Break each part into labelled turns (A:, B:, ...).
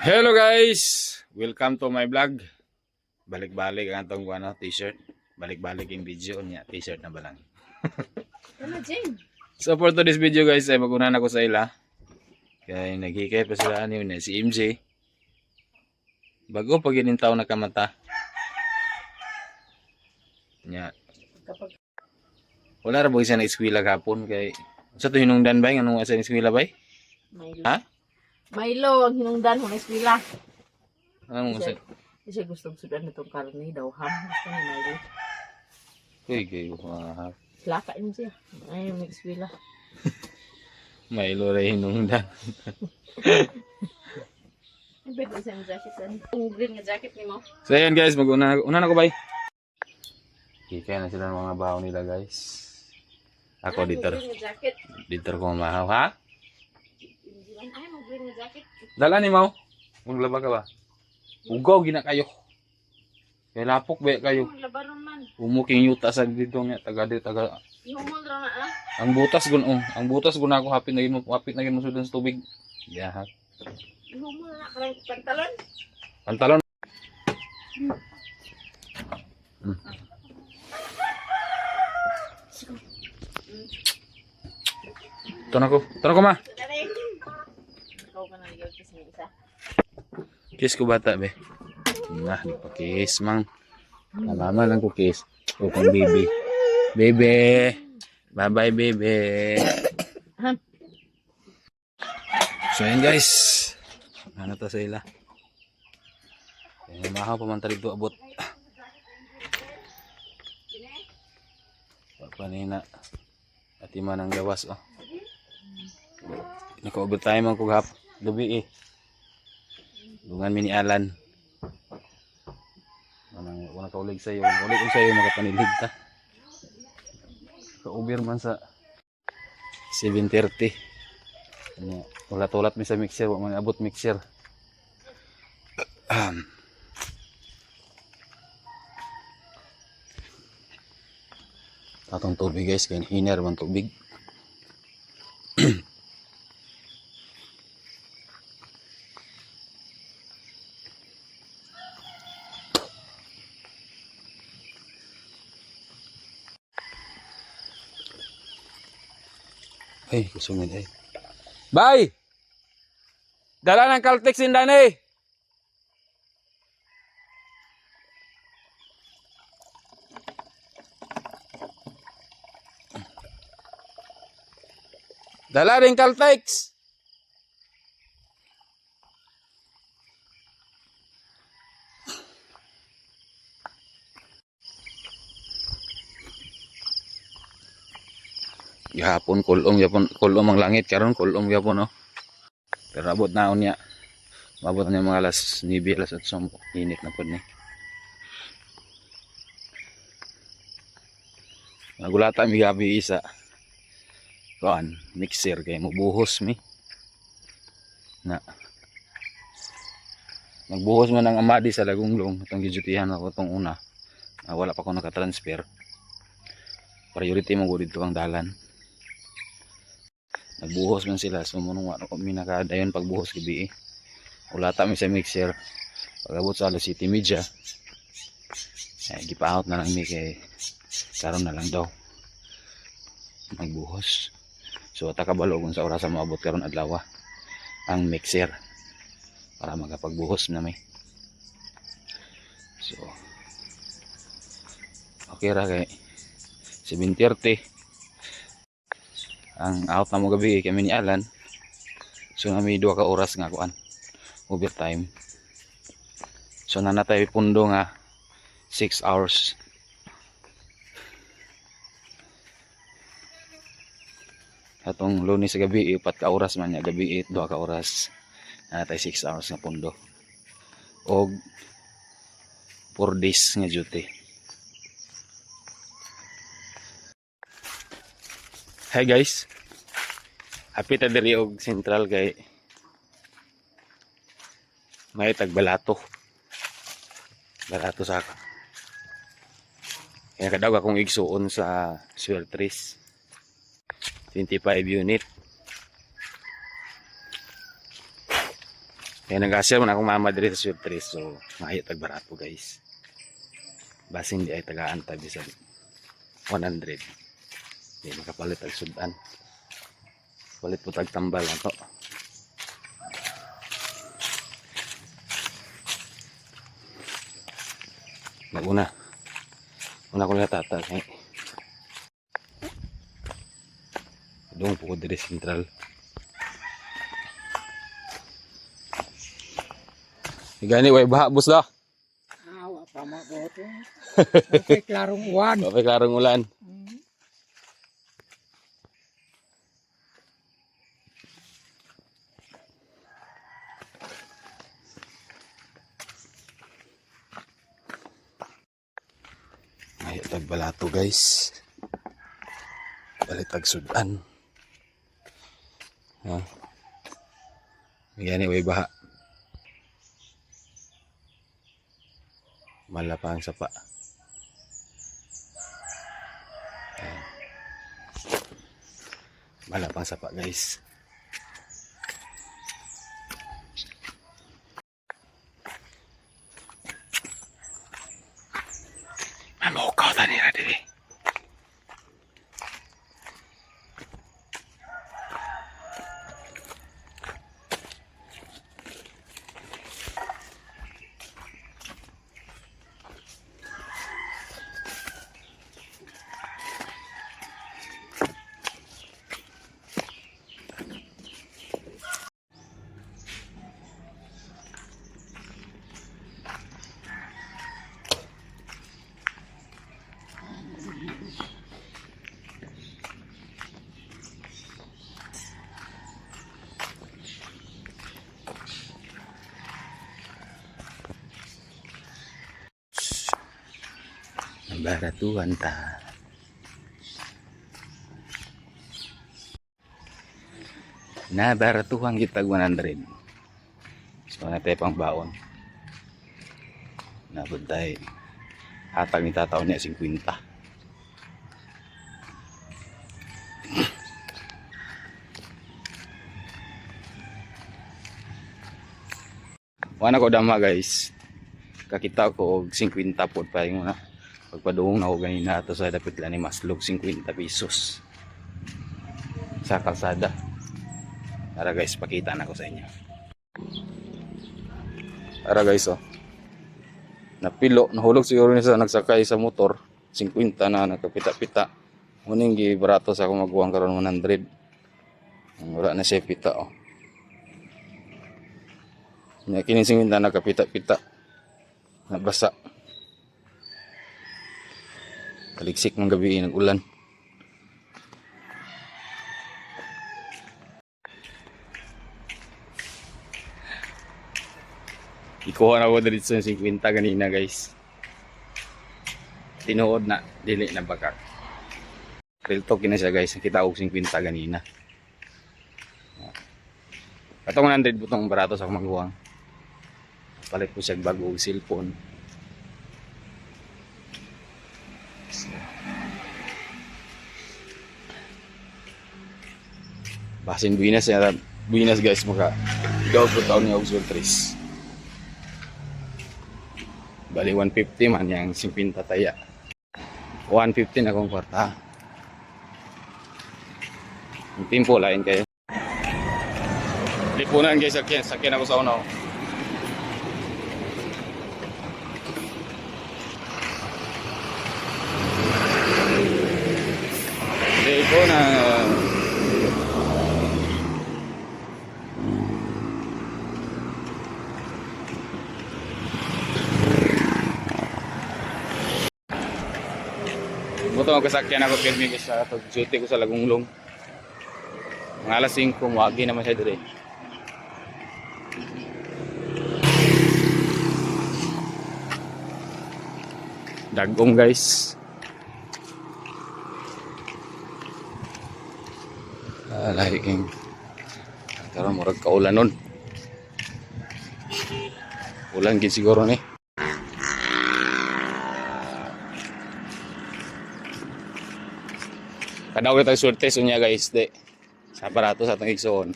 A: Hello guys! Welcome to my vlog. Balik-balik ang atong t-shirt. Balik-balik yung video niya. T-shirt na ba lang?
B: Ano, Jane?
A: So for today's video guys, ay mag-unahan ako sa ila. Kaya naghikay pa sila niyo na si MJ. Bago pag inintaw na kamata. Nya. Wala ra ba isa na eskwela kapon kay sa to hinungdan bay nganong asa eskwela bay?
B: Milo.
A: Ha?
B: Milo, ang hinungdan mo na eskwela.
A: Anong asa?
B: Kasi gustong sudan na itong karne daw. Gusto ni Milo.
A: Uy, kayo.
B: Laka yun siya. Ay, yung eskwela.
A: May lore hinungdan.
B: Ang pwede sa jacket yan. Ang green nga jacket ni mo.
A: So ayan guys, una na ko bay. Kaya na sila ng mga bahaw nila guys. Ako dito.
B: Ang green nga jacket.
A: Dito ko mahaw ha?
B: Ay, ang green nga jacket.
A: Dala ni Mau. Maglaba ka ba? Ugaw gina kayo. Kaya lapok ba kayo?
B: Ang labaron man.
A: Umuking yuta sa dito nga taga.
B: Ihumol ra na ah.
A: Ang butas gun ang butas gun ako hapit na gin mo sudan sa tubig. Yeah.
B: Ihumol na karang pantalon.
A: Pantalon. Tanong ko ma.
B: Ikaw ka na ligaw kasi isa.
A: Kiss ko bata be. Nah, di pa kiss mang. Nalama lang ko kiss. O kang baby. Baby. Bye-bye baby. So yun guys. Ano to sa ila? Mahaw pa man talig to abot. Panina. At iman ang gawas oh. Naka-overtime ang kughap. Gabi eh. Dungan mini Alan. Wala ka ulig sa'yo. Ulig ko sa'yo makapanilig ta. Ka-over man sa 7:30. Ulat-ulat mi sa mixer. Wala man abot mixer. Atong tubig guys. Kaya hiner man tubig. Ay, kusungin eh. Bay! Dala ng Caltex sindan eh! Dala rin Caltex! Gihapon kulong ang langit karon kulong gyapon no. Pero abot naon niya. Mabot na mga alas 9 alas 8 init na pud ni. Nagulata mi gabi isa. Kuan, mixer kay mubuhos mi. Na. Nagbuhos man ang amadi sa lagunglong itong gijutihan ako tong una. Wala pa ko naka-transfer. Priority mo gud dito ang dalan. Nagbuhos man sila sumunong wala ko minakadayon pagbuhos gabi eh. Ulata mi sa mixer. Pagabot sa alas 7 media. Ay gipa-out na lang mi kay karon na lang daw. Magbuhos. So takabalo kung sa oras sa maabot karon adlaw ang mixer para magapagbuhos na mi. So okay ra kay 7:30 ang out na mo gabi kami ni Alan. So nami 2 ka oras nga kuan overtime. So nanatay pundo nga 6 hours. Atong Lunes sa gabi 4 ka oras man nya gabi 2 ka oras. Nanatay 6 hours nga pundo. Og 4 days nga duty. Hi guys. Hapit na diri og sentral kay may tagbalato. Balato sa ako. Kaya kadawag akong igsuon sa Swertres. 25 unit. Kaya nag-asya man akong mama diri sa Sweet so maayo tag barato guys. Basin di ay tagaan ta bisan 100. Di makapalit ang sudan. Palit po tag tambal ako. Naguna. Una ko na tata kay. Doon po ko diri sentral. Gani way baha bus da.
C: Awa pa mo boto. Okay, klarong uwan.
A: Kapay klarong ulan. Ay, tagbalato guys. Balitag sudan. Ha? Gani way baha. Malapang sapa. Ayan. Malapang sapa guys. Mamukaw ta nila diri. Baratuan ta. Na baratuhan kita 100. So na tayo pang baon. Nabuntay. Hatag ni tataw niya 50. Wala ko dama guys. Kakita ko og 50 pod pa yung na. Pagpadung na ako ganina ato sa dapat lang ni maslog 50 pesos sa kalsada. Tara guys, pakita na ko sa inyo. Tara guys, oh. Napilo, nahulog siguro niya sa nagsakay sa motor. 50 na nakapita-pita. Muning gibarato sa akong magbuwang karon 100. Wala na siya pita, oh. Nya kini 50 nakapita-pita. Nabasa. Kaliksik ng gabi, nag-ulan. Ikuha na ko dito sa 50 ganina guys. Tinuod na, dili na bakak. Real talk na siya guys, nakita ko 50 ganina. Katong 100 butong barato sa maghuwang. Palit ko siya bagong cellphone. Basin Buinas guys maka ikaw po taon ni Auxil 3. Bali 150 man yang 50 taya. 150 na kong kwarta. Yung timpo lain kayo. Lipunan guys, sakyan ako sa unaw. Lipunan. Buto ang kasakyan ako pirmi ko sa duty ko sa Lagunglong. Mga alas 5, muagi naman siya dire. Dagong guys. Lahi king. Karon murag kaulan nun. Ulan gid siguro ni. Kadaw kita swerte sunya guys de. Sa aparato sa atong igsoon.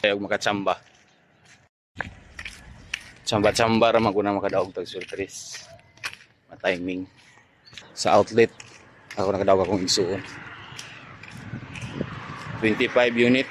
A: Kaya makachamba. Tsamba-tsamba ra man ko na makadaog tag surprise. Ma-timing. Sa outlet, ako nakadaog akong isuon. 25 unit.